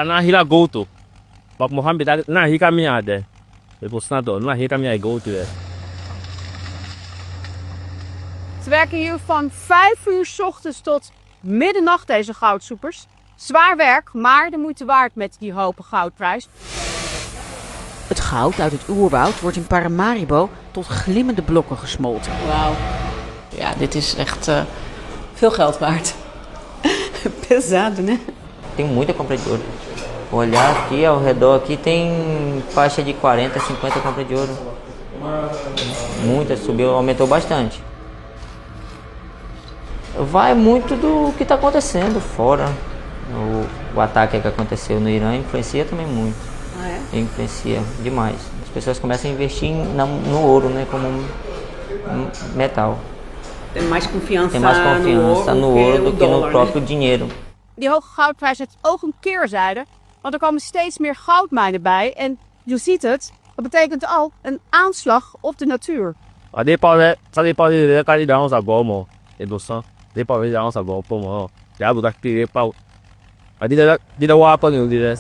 na hila go to. But Mohammed na hika mi ade. Het was snel na hika mi go to. Ze werken hier van 5 uur 's ochtends tot middernacht, deze goudzoekers. Zwaar werk, maar de moeite waard met die hoge goudprijs. Het goud uit het oerwoud wordt in Paramaribo tot glimmende blokken gesmolten. Wauw. Ja, dit is echt veel geld waard. Pesado, né? Tem muita compra de ouro. Olhar aqui ao redor aqui tem faixa de 40, 50 compra de ouro. Muita, subiu, aumentou bastante. Vai muito do que está acontecendo fora. O ataque que aconteceu no Irã influencia também muito. Ah, é? Influencia demais. As pessoas começam a investir no ouro, né, como metal. Tem mais confiança, Tem mais confiança no ouro do que no próprio dinheiro. Die hoge goudprijs heeft ook een keerzijde, want er komen steeds meer goudmijnen bij. En je ziet het, dat betekent al een aanslag op de natuur. Depa de kali da onsa go mo. E do san. Depa we da onsa go po mo. Ja bu da ki pa. Adi da wa pa ni des.